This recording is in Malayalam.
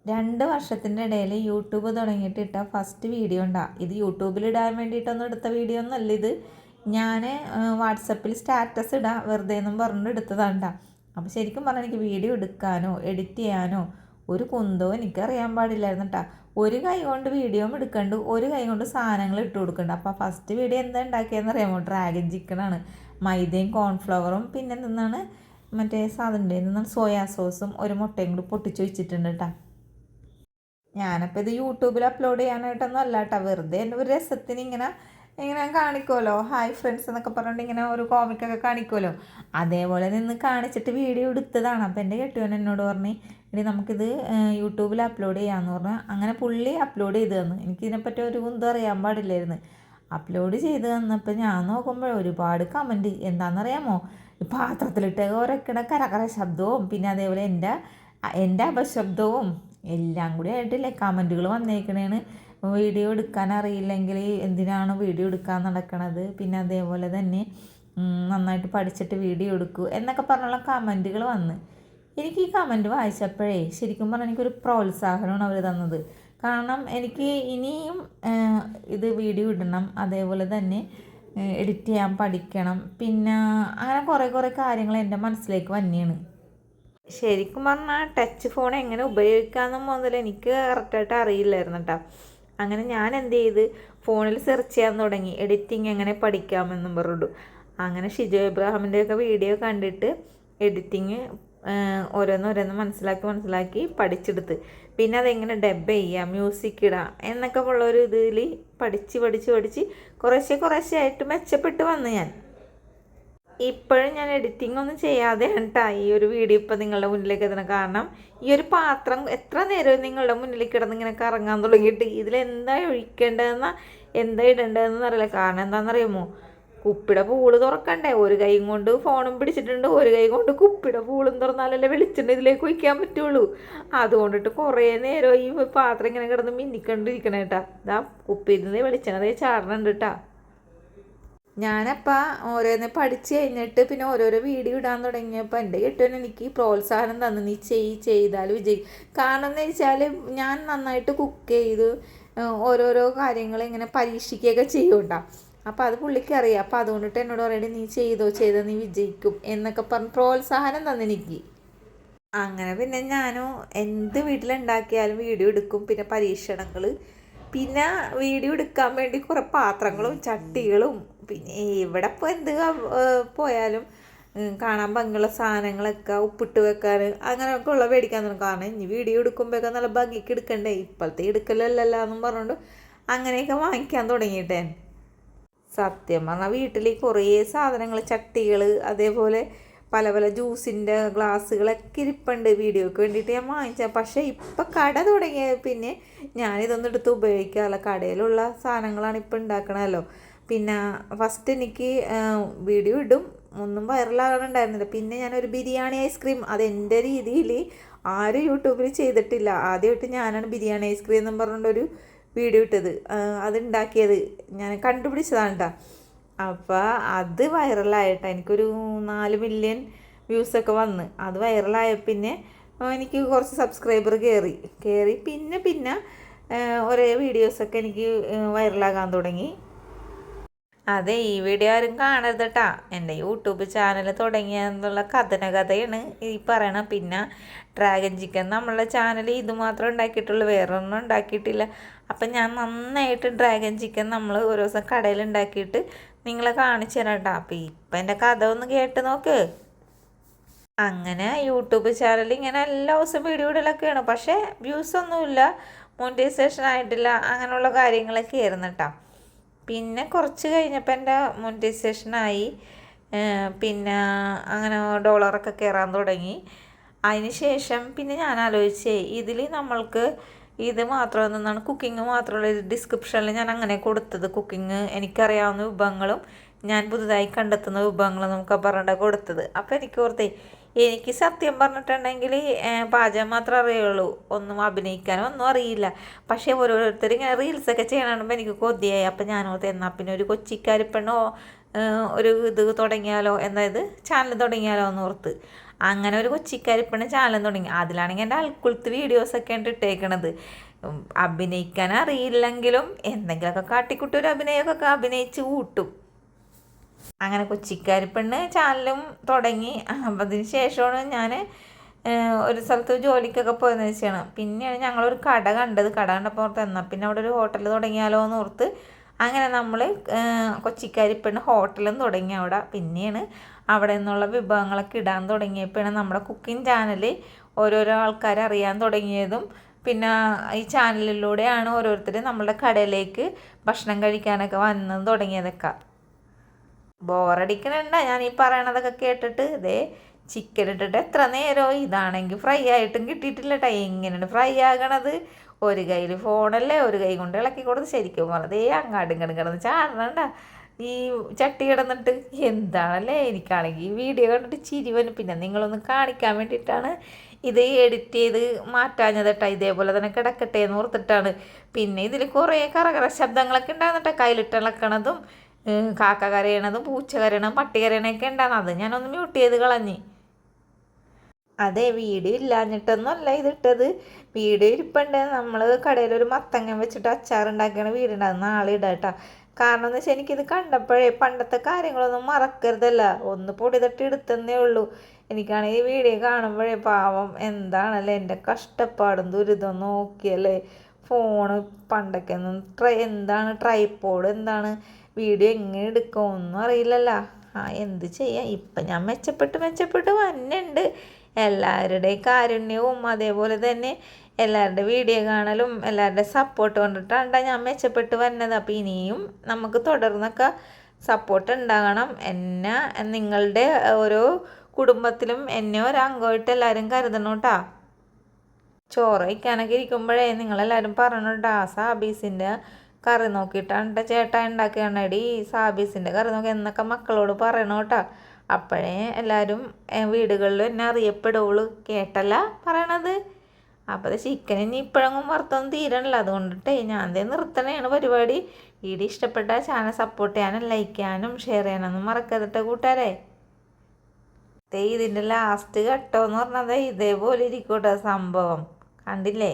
2 വർഷത്തിൻ്റെ ഇടയിൽ യൂട്യൂബ് തുടങ്ങിയിട്ട് ഇട്ട ഫസ്റ്റ് വീഡിയോ ഉണ്ടാ. ഇത് യൂട്യൂബിൽ ഇടാൻ വേണ്ടിയിട്ടൊന്നും എടുത്ത വീഡിയോ ഒന്നല്ല ഇത്. ഞാൻ വാട്സപ്പിൽ സ്റ്റാറ്റസ് ഇടാം വെറുതെ എന്നും പറഞ്ഞിട്ട് എടുത്തതാണ്ടാ. അപ്പോൾ ശരിക്കും പറഞ്ഞാൽ എനിക്ക് വീഡിയോ എടുക്കാനോ എഡിറ്റ് ചെയ്യാനോ ഒരു കുന്തോ എനിക്കറിയാൻ പാടില്ലായിരുന്നു കേട്ടോ. ഒരു കൈ കൊണ്ട് വീഡിയോ എടുക്കണ്ട്, ഒരു കൈ കൊണ്ട് സാധനങ്ങൾ ഇട്ട് കൊടുക്കണ്ട. അപ്പോൾ ഫസ്റ്റ് വീഡിയോ എന്താ ഉണ്ടാക്കിയതെന്ന് അറിയാമോ? ഡ്രാഗൺ ചിക്കനാണ്. മൈദയും കോൺഫ്ലവറും പിന്നെ എന്താണ് മറ്റേ സാധനം സോയാ സോസും ഒരു മുട്ടയും കൂടി പൊട്ടിച്ച് വെച്ചിട്ടുണ്ട് കേട്ടോ. ഞാനപ്പോൾ ഇത് യൂട്യൂബിൽ അപ്ലോഡ് ചെയ്യാനായിട്ടൊന്നും അല്ല കേട്ടോ, വെറുതെ എൻ്റെ ഒരു രസത്തിന് ഇങ്ങനെ ഇങ്ങനെ കാണിക്കുമല്ലോ, ഹായ് ഫ്രണ്ട്സ് എന്നൊക്കെ പറഞ്ഞിട്ട് ഇങ്ങനെ ഒരു കോമിക്കൊക്കെ കാണിക്കുമല്ലോ, അതേപോലെ നിന്ന് കാണിച്ചിട്ട് വീഡിയോ എടുത്തതാണ്. അപ്പോൾ എൻ്റെ കെട്ടിയോൻ എന്നോട് പറഞ്ഞ് ഇനി നമുക്കിത് യൂട്യൂബിൽ അപ്ലോഡ് ചെയ്യാമെന്ന് പറഞ്ഞു. അങ്ങനെ പുള്ളി അപ്ലോഡ് ചെയ്ത് തന്നു. എനിക്കിതിനെപ്പറ്റി ഒരു കുന്തം അറിയാൻ പാടില്ലായിരുന്നു. അപ്ലോഡ് ചെയ്ത് തന്നപ്പോൾ ഞാൻ നോക്കുമ്പോൾ ഒരുപാട് കമൻറ്റ്. എന്താണെന്നറിയാമോ? പാത്രത്തിലിട്ട് ഒരക്കണ കരകര ശബ്ദവും പിന്നെ അതേപോലെ എൻ്റെ അപശബ്ദവും എല്ലാം കൂടി ആയിട്ടില്ലേ കമൻറ്റുകൾ വന്നേക്കണേണ്. വീഡിയോ എടുക്കാൻ അറിയില്ലെങ്കിൽ എന്തിനാണ് വീഡിയോ എടുക്കാൻ നടക്കണത്, പിന്നെ അതേപോലെ തന്നെ നന്നായിട്ട് പഠിച്ചിട്ട് വീഡിയോ എടുക്കൂ എന്നൊക്കെ പറഞ്ഞുള്ള കമൻറ്റുകൾ വന്ന്. എനിക്ക് ഈ കമൻറ്റ് വായിച്ചപ്പോഴേ ശരിക്കും പറഞ്ഞാൽ എനിക്കൊരു പ്രോത്സാഹനമാണ് അവർ തന്നത്. കാരണം എനിക്ക് ഇനിയും ഇത് വീഡിയോ ഇടണം, അതേപോലെ തന്നെ എഡിറ്റ് ചെയ്യാൻ പഠിക്കണം, പിന്നെ അങ്ങനെ കുറേ കാര്യങ്ങൾ എൻ്റെ മനസ്സിലേക്ക് വന്നെയാണ്. ശരിക്കും പറഞ്ഞാൽ ടച്ച് ഫോൺ എങ്ങനെ ഉപയോഗിക്കാമെന്ന് മുതൽ എനിക്ക് കറക്റ്റായിട്ട് അറിയില്ലായിരുന്നു കേട്ടോ. അങ്ങനെ ഞാൻ എന്ത് ചെയ്ത് ഫോണിൽ സെർച്ച് ചെയ്യാൻ തുടങ്ങി, എഡിറ്റിങ് എങ്ങനെ പഠിക്കാമെന്നും പറഞ്ഞു. അങ്ങനെ ഷിജോ എബ്രഹാമിൻ്റെയൊക്കെ വീഡിയോ കണ്ടിട്ട് എഡിറ്റിങ് ഓരോന്നോരോന്ന് മനസ്സിലാക്കി പഠിച്ചെടുത്ത്. പിന്നെ അതെങ്ങനെ ഡബ് ചെയ്യാം, മ്യൂസിക് ഇടാം എന്നൊക്കെ ഉള്ളൊരു ഇതിൽ പഠിച്ച് കുറേശ്ശെ ആയിട്ട് മെച്ചപ്പെട്ട് വന്നു ഞാൻ. ഇപ്പോഴും ഞാൻ എഡിറ്റിംഗ് ഒന്നും ചെയ്യാതെ കേട്ടോ ഈ ഒരു വീഡിയോ ഇപ്പം നിങ്ങളുടെ മുന്നിലേക്ക് എത്തണം. കാരണം ഈ ഒരു പാത്രം എത്ര നേരം നിങ്ങളുടെ മുന്നിലേക്ക് കിടന്ന് ഇങ്ങനെ കറങ്ങാൻ തുടങ്ങിയിട്ട് ഇതിലെന്താ ഒഴിക്കേണ്ടതെന്നാ എന്താ ഇടേണ്ടതെന്ന് അറിയില്ല. കാരണം എന്താണെന്നറിയാമോ? കുപ്പിയുടെ പൂള് തുറക്കണ്ടേ? ഒരു കൈ കൊണ്ട് ഫോണും പിടിച്ചിട്ടുണ്ട്, ഒരു കൈ കൊണ്ട് കുപ്പിയുടെ പൂളും തുറന്നാലല്ലേ വെളിച്ചെണ്ണ ഇതിലേക്ക് ഒഴിക്കാൻ പറ്റുള്ളൂ. അതുകൊണ്ടിട്ട് കുറേ നേരം ഈ പാത്രം ഇങ്ങനെ കിടന്ന് മിന്നിക്കണ്ടിരിക്കണേ കേട്ടാ. ഇതാ കുപ്പിയിൽ നിന്ന് വെളിച്ചെണ്ണ ചാടണുണ്ട് കേട്ടാ. ഞാനപ്പോൾ ഓരോന്ന് പഠിച്ച് കഴിഞ്ഞിട്ട് പിന്നെ ഓരോരോ വീഡിയോ ഇടാൻ തുടങ്ങിയപ്പോൾ എൻ്റെ കെട്ടിയോൻ എനിക്ക് പ്രോത്സാഹനം തന്നു, നീ ചെയ്താൽ വിജയിക്കും. കാരണം എന്ന് വെച്ചാൽ ഞാൻ നന്നായിട്ട് കുക്ക് ചെയ്ത് ഓരോരോ കാര്യങ്ങൾ ഇങ്ങനെ പരീക്ഷിക്കുകയൊക്കെ ചെയ്യൂട്ടാ. അപ്പോൾ അത് പുള്ളിക്ക് അറിയാം. അപ്പോൾ അതുകൊണ്ടിട്ട് എന്നോട് പറയണേ നീ ചെയ്തോ നീ വിജയിക്കും എന്നൊക്കെ പറഞ്ഞ് പ്രോത്സാഹനം തന്നെനിക്ക്. അങ്ങനെ പിന്നെ ഞാനും എന്ത് വീട്ടിലുണ്ടാക്കിയാലും വീഡിയോ എടുക്കും. പിന്നെ പരീക്ഷണങ്ങൾ, പിന്നെ വീഡിയോ എടുക്കാൻ വേണ്ടി കുറേ പാത്രങ്ങളും ചട്ടികളും, പിന്നെ ഇവിടെ ഇപ്പോൾ എന്ത് പോയാലും കാണാൻ ഭംഗിയുള്ള സാധനങ്ങളൊക്കെ ഉപ്പിട്ട് വെക്കാൻ അങ്ങനെയൊക്കെ ഉള്ള മേടിക്കാൻ തുടങ്ങും. കാരണം ഇനി വീഡിയോ എടുക്കുമ്പോഴൊക്കെ നല്ല ഭംഗിക്ക് എടുക്കണ്ടേ, ഇപ്പോഴത്തെ എടുക്കലല്ലല്ലോ എന്നും പറഞ്ഞുകൊണ്ട് അങ്ങനെയൊക്കെ വാങ്ങിക്കാൻ തുടങ്ങിയിട്ടേ. സത്യം പറഞ്ഞാൽ വീട്ടിൽ കുറേ സാധനങ്ങൾ, ചട്ടികൾ, അതേപോലെ പല ജ്യൂസിൻ്റെ ഗ്ലാസ്സുകളൊക്കെ ഇരിപ്പുണ്ട്. വീഡിയോയ്ക്ക് വേണ്ടിയിട്ട് ഞാൻ വാങ്ങിച്ചത്. പക്ഷേ ഇപ്പം കട തുടങ്ങിയ പിന്നെ ഞാനിതൊന്നും എടുത്ത് ഉപയോഗിക്കാറില്ല. കടയിലുള്ള സാധനങ്ങളാണ് ഇപ്പം ഉണ്ടാക്കണമല്ലോ. പിന്നെ ഫസ്റ്റ് എനിക്ക് വീഡിയോ ഇടും, ഒന്നും വൈറലാകണുണ്ടായിരുന്നില്ല. പിന്നെ ഞാനൊരു ബിരിയാണി ഐസ്ക്രീം, അതെൻ്റെ രീതിയിൽ ആരും യൂട്യൂബിൽ ചെയ്തിട്ടില്ല. ആദ്യമായിട്ട് ഞാനാണ് ബിരിയാണി ഐസ്ക്രീം എന്നും പറഞ്ഞുകൊണ്ടൊരു വീഡിയോ ഇട്ടത്. അതുണ്ടാക്കിയത് ഞാൻ കണ്ടുപിടിച്ചതാണ് കേട്ടോ. അപ്പോൾ അത് വൈറലായിട്ടാണ് എനിക്കൊരു 4 മില്യൺ വ്യൂസൊക്കെ വന്ന്. അത് വൈറലായ പിന്നെ എനിക്ക് കുറച്ച് സബ്സ്ക്രൈബർ കയറി പിന്നെ ഒരേ വീഡിയോസൊക്കെ എനിക്ക് വൈറലാകാൻ തുടങ്ങി. അതെ, ഈ വീഡിയോ ആരും കാണരുത് കേട്ടോ. എൻ്റെ യൂട്യൂബ് ചാനൽ തുടങ്ങിയെന്നുള്ള കഥയാണ് ഈ പറയണം. പിന്നെ ഡ്രാഗൺ ചിക്കൻ നമ്മളുടെ ചാനൽ ഇത് മാത്രമേ ഉണ്ടാക്കിയിട്ടുള്ളൂ, വേറെ ഒന്നും ഉണ്ടാക്കിയിട്ടില്ല. അപ്പം ഞാൻ നന്നായിട്ട് ഡ്രാഗൺ ചിക്കൻ നമ്മൾ ഒരു ദിവസം കടയിൽ ഉണ്ടാക്കിയിട്ട് നിങ്ങളെ കാണിച്ചു തരാം കേട്ടോ. അപ്പം ഇപ്പം എൻ്റെ കഥ ഒന്ന് കേട്ട് നോക്ക്. അങ്ങനെ യൂട്യൂബ് ചാനൽ ഇങ്ങനെ എല്ലാ ദിവസവും വീഡിയോ ഇടലൊക്കെയാണ്. പക്ഷേ വ്യൂസൊന്നുമില്ല, മോണിറ്റൈസേഷൻ ആയിട്ടില്ല, അങ്ങനെയുള്ള കാര്യങ്ങളൊക്കെ ആയിരുന്നു കേട്ടോ. പിന്നെ കുറച്ച് കഴിഞ്ഞപ്പോൾ എൻ്റെ മോണിറ്റൈസേഷനായി, പിന്നെ അങ്ങനെ ഡോളറൊക്കെ കയറാൻ തുടങ്ങി. അതിന് ശേഷം പിന്നെ ഞാൻ ആലോചിച്ചേ ഇതിൽ നമ്മൾക്ക് ഇത് മാത്രമെന്നാണ് കുക്കിംഗ് മാത്രമുള്ള ഡിസ്ക്രിപ്ഷനിൽ ഞാൻ അങ്ങനെ കൊടുത്തത്. കുക്കിംഗ് എനിക്കറിയാവുന്ന വിഭവങ്ങളും ഞാൻ പുതുതായി കണ്ടെത്തുന്ന വിഭവങ്ങളും നമുക്ക് പറഞ്ഞിട്ട് കൊടുത്തത്. അപ്പോൾ എനിക്ക് ഓർത്തേ എനിക്ക് സത്യം പറഞ്ഞിട്ടുണ്ടെങ്കിൽ പാചകം മാത്രമേ അറിയുള്ളൂ, ഒന്നും അഭിനയിക്കാനോ ഒന്നും അറിയില്ല. പക്ഷേ ഓരോരുത്തർ ഇങ്ങനെ റീൽസൊക്കെ ചെയ്യണമെങ്കിൽ എനിക്ക് കൊതിയായി. അപ്പം ഞാനോർത്ത് എന്നാൽ പിന്നെ ഒരു കൊച്ചിക്കാരിപ്പെണ്ണോ ഒരു ഇത് തുടങ്ങിയാലോ, ചാനൽ തുടങ്ങിയാലോ എന്ന് ഓർത്ത്. അങ്ങനെ ഒരു കൊച്ചിക്കരിപ്പണ് ചാനൽ തുടങ്ങി. അതിലാണെങ്കിൽ എൻ്റെ അൽക്കുലത്ത് വീഡിയോസൊക്കെ ഉണ്ട് ഇട്ടേക്കണത്. അഭിനയിക്കാൻ അറിയില്ലെങ്കിലും എന്തെങ്കിലുമൊക്കെ കാട്ടിക്കുട്ടി ഒരു അഭിനയമൊക്കെ അഭിനയിച്ച് കൂട്ടും. അങ്ങനെ കൊച്ചിക്കാരിപ്പെണ്ണ് ചാനലും തുടങ്ങി. അപ്പം അതിന് ശേഷമാണ് ഞാൻ ഒരു സ്ഥലത്ത് ജോലിക്കൊക്കെ പോയെന്ന് വെച്ചാണ്. പിന്നെയാണ് ഞങ്ങളൊരു കട കണ്ടപ്പോൾ ഓർത്ത് എന്നാൽ പിന്നെ അവിടെ ഒരു ഹോട്ടൽ തുടങ്ങിയാലോ എന്ന് ഓർത്ത് അങ്ങനെ നമ്മൾ കൊച്ചിക്കാരിപ്പെണ്ണ് ഹോട്ടലും തുടങ്ങി അവിടെ. പിന്നെയാണ് അവിടെ നിന്നുള്ള വിഭവങ്ങളൊക്കെ ഇടാൻ തുടങ്ങിയപ്പോഴാണ് നമ്മുടെ കുക്കിംഗ് ചാനൽ ഓരോരോ ആൾക്കാർ അറിയാൻ തുടങ്ങിയതും. പിന്നെ ഈ ചാനലിലൂടെയാണ് ഓരോരുത്തർ നമ്മളുടെ കടയിലേക്ക് ഭക്ഷണം കഴിക്കാനൊക്കെ വന്ന് തുടങ്ങിയതൊക്കെ. ബോറടിക്കണുണ്ട ഞാൻ ഈ പറയണതൊക്കെ കേട്ടിട്ട്. ഇതേ ചിക്കൻ ഇട്ടിട്ട് എത്ര നേരമോ, ഇതാണെങ്കിൽ ഫ്രൈ ആയിട്ടും കിട്ടിയിട്ടില്ല കേട്ടോ. എങ്ങനെയാണ് ഫ്രൈ ആകണത്? ഒരു കയ്യിൽ ഫോണല്ലേ, ഒരു കൈ കൊണ്ട് ഇളക്കി കൊടുത്ത് ശരിക്കും പറഞ്ഞതേ അങ്ങാടും ഇങ്ങോട്ടും കിടന്ന് ചാടണണ്ട ഈ ചട്ടി കിടന്നിട്ട്. എന്താണല്ലേ, എനിക്കാണെങ്കിൽ ഈ വീഡിയോ കണ്ടിട്ട് ചിരി വന്നു. പിന്നെ നിങ്ങളൊന്ന് കാണിക്കാൻ വേണ്ടിയിട്ടാണ് ഇത് എഡിറ്റ് ചെയ്ത് മാറ്റാഞ്ഞത് കേട്ടോ. ഇതേപോലെ തന്നെ കിടക്കട്ടെ എന്ന് ഓർത്തിട്ടാണ്. പിന്നെ ഇതിൽ കുറേ കറകറ ശബ്ദങ്ങളൊക്കെ ഉണ്ടാകുന്നുട്ടോ. കയ്യിലിട്ടിളക്കണതും കാക്ക കരയണതും പൂച്ച കരയണം പട്ടി കരയണൊക്കെ ഉണ്ടാകുന്നത്. അത് ഞാനൊന്ന് മ്യൂട്ട് ചെയ്ത് കളഞ്ഞ്. അതെ, വീഡിയോ ഇല്ലാഞ്ഞിട്ടൊന്നുമല്ല ഇതിട്ടത്. വീഡിയോ ഇരിപ്പുണ്ട്. നമ്മൾ കടയിലൊരു മത്തങ്ങ വെച്ചിട്ട് അച്ചാറുണ്ടാക്കിയാണ് വീടുണ്ട്. അത് നാളെ ഇടാം കേട്ടോ. കാരണം എന്ന് വെച്ചാൽ എനിക്കിത് കണ്ടപ്പോഴേ പണ്ടത്തെ കാര്യങ്ങളൊന്നും മറക്കരുതല്ല. ഒന്ന് പൊടി തട്ടി എടുത്തന്നേ ഉള്ളൂ. എനിക്കാണെങ്കിൽ ഈ വീഡിയോ കാണുമ്പോഴേ പാവം എന്താണല്ലേ എൻ്റെ കഷ്ടപ്പാടും ദുരിതം നോക്കിയല്ലേ. ഫോണ് പണ്ടൊക്കെ ഒന്നും എന്താണ് ട്രൈപോഡ്, എന്താണ് വീഡിയോ എങ്ങനെ എടുക്കുമൊന്നും അറിയില്ലല്ലോ. എന്ത് ചെയ്യാം, ഇപ്പം ഞാൻ മെച്ചപ്പെട്ട് വന്നുണ്ട്. എല്ലാവരുടെയും കാരുണ്യവും അതേപോലെ തന്നെ എല്ലാവരുടെ വീഡിയോ കാണലും എല്ലാവരുടെ സപ്പോർട്ട് കൊണ്ടിട്ടാണ് ഞാൻ മെച്ചപ്പെട്ട് വന്നത്. അപ്പോൾ ഇനിയും നമുക്ക് തുടർന്നൊക്കെ സപ്പോർട്ട് ഉണ്ടാകണം. എന്നെ നിങ്ങളുടെ ഓരോ കുടുംബത്തിലും എന്നെ ഒരു അംഗമായിട്ട് എല്ലാവരും കരുതണം കേട്ടോ. ചോറ് വയ്ക്കാനൊക്കെ ഇരിക്കുമ്പോഴേ നിങ്ങളെല്ലാവരും പറയണം കേട്ടോ, സാബീസിൻ്റെ കറി നോക്കിയിട്ടാണ് ചേട്ടാ ഉണ്ടാക്കുകയാണ് എടി, സാബീസിൻ്റെ കറി നോക്കി എന്നൊക്കെ മക്കളോട് പറയണം കേട്ടോ. അപ്പോഴേ എല്ലാവരും വീടുകളിൽ എന്നെ അറിയപ്പെടുള്ളൂ. കേട്ടല്ല പറയണത്. അപ്പോൾ അത് ചിക്കൻ ഇനി ഇപ്പോഴൊന്നും വറുത്തൊന്നും തീരണല്ലോ. അതുകൊണ്ടിട്ടേ ഞാൻ നിർത്തണേണ് പരിപാടി. വീഡിയോ ഇഷ്ടപ്പെട്ടാൽ ചാനൽ സപ്പോർട്ട് ചെയ്യാനും ലൈക്ക് ചെയ്യാനും ഷെയർ ചെയ്യാനൊന്നും മറക്കരുത് കൂട്ടുകാരെ. ഇതിൻ്റെ ലാസ്റ്റ് ഘട്ടം എന്ന് പറഞ്ഞത് ഇതേപോലെ ഇരിക്കട്ടെ സംഭവം. കണ്ടില്ലേ?